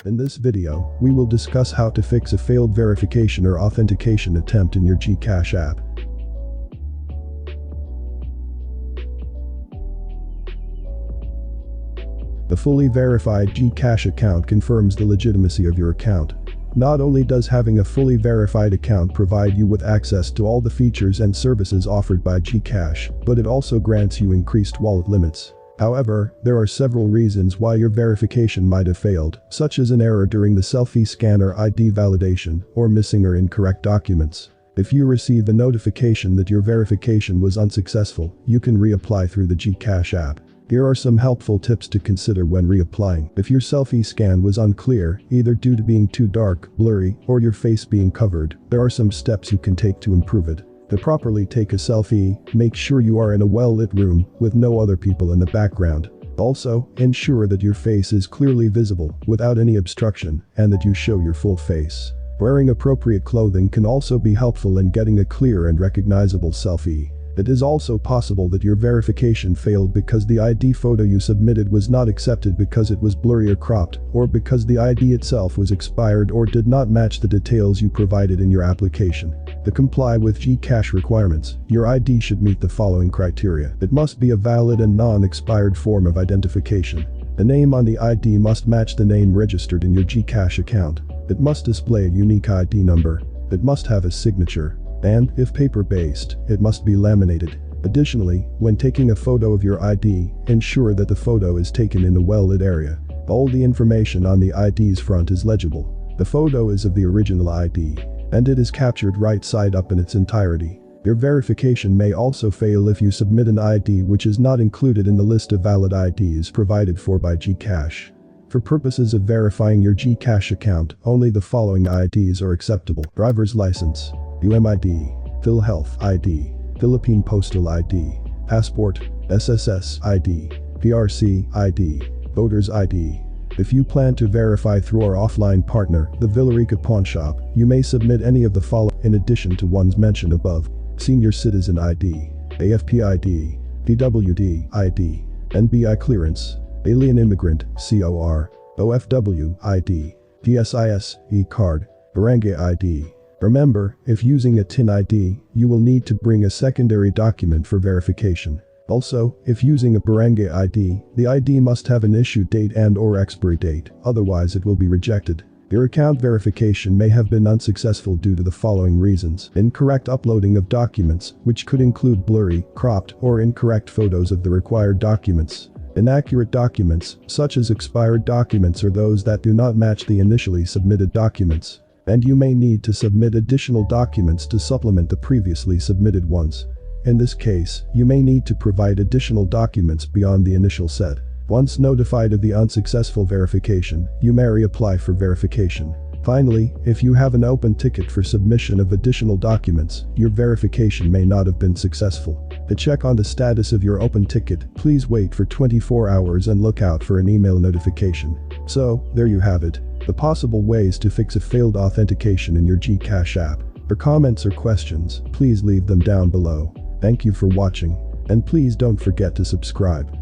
In this video, we will discuss how to fix a failed verification or authentication attempt in your GCash app. The fully verified GCash account confirms the legitimacy of your account. Not only does having a fully verified account provide you with access to all the features and services offered by GCash, but it also grants you increased wallet limits. However, there are several reasons why your verification might have failed, such as an error during the selfie scan or ID validation, or missing or incorrect documents. If you receive a notification that your verification was unsuccessful, you can reapply through the GCash app. Here are some helpful tips to consider when reapplying. If your selfie scan was unclear, either due to being too dark, blurry, or your face being covered, there are some steps you can take to improve it. To properly take a selfie, make sure you are in a well-lit room with no other people in the background. Also, ensure that your face is clearly visible without any obstruction and that you show your full face. Wearing appropriate clothing can also be helpful in getting a clear and recognizable selfie. It is also possible that your verification failed because the ID photo you submitted was not accepted because it was blurry or cropped, or because the ID itself was expired or did not match the details you provided in your application. To comply with GCash requirements, your ID should meet the following criteria. It must be a valid and non-expired form of identification. The name on the ID must match the name registered in your GCash account. It must display a unique ID number. It must have a signature. And, if paper-based, it must be laminated. Additionally, when taking a photo of your ID, ensure that the photo is taken in a well-lit area. All the information on the ID's front is legible. The photo is of the original ID, and it is captured right side up in its entirety. Your verification may also fail if you submit an ID which is not included in the list of valid IDs provided for by GCash. For purposes of verifying your GCash account, only the following IDs are acceptable: driver's license, UMID, Philhealth ID, Philippine Postal ID, Passport, SSS ID, PRC ID, Voter's ID. If you plan to verify through our offline partner, the Villarica Pawn Shop, you may submit any of the following in addition to ones mentioned above: Senior Citizen ID, AFP ID, PWD ID, NBI Clearance, Alien Immigrant, COR, OFW ID, PSIS, E-Card, Barangay ID. Remember, if using a TIN ID, you will need to bring a secondary document for verification. Also, if using a barangay ID, the ID must have an issue date and/or expiry date, otherwise it will be rejected. Your account verification may have been unsuccessful due to the following reasons: incorrect uploading of documents, which could include blurry, cropped, or incorrect photos of the required documents. Inaccurate documents, such as expired documents or those that do not match the initially submitted documents. And you may need to submit additional documents to supplement the previously submitted ones. In this case, you may need to provide additional documents beyond the initial set. Once notified of the unsuccessful verification, you may reapply for verification. Finally, if you have an open ticket for submission of additional documents, your verification may not have been successful. To check on the status of your open ticket, please wait for 24 hours and look out for an email notification. So, there you have it. The possible ways to fix a failed authentication in your GCash app. For comments or questions, please leave them down below. Thank you for watching, and please don't forget to subscribe.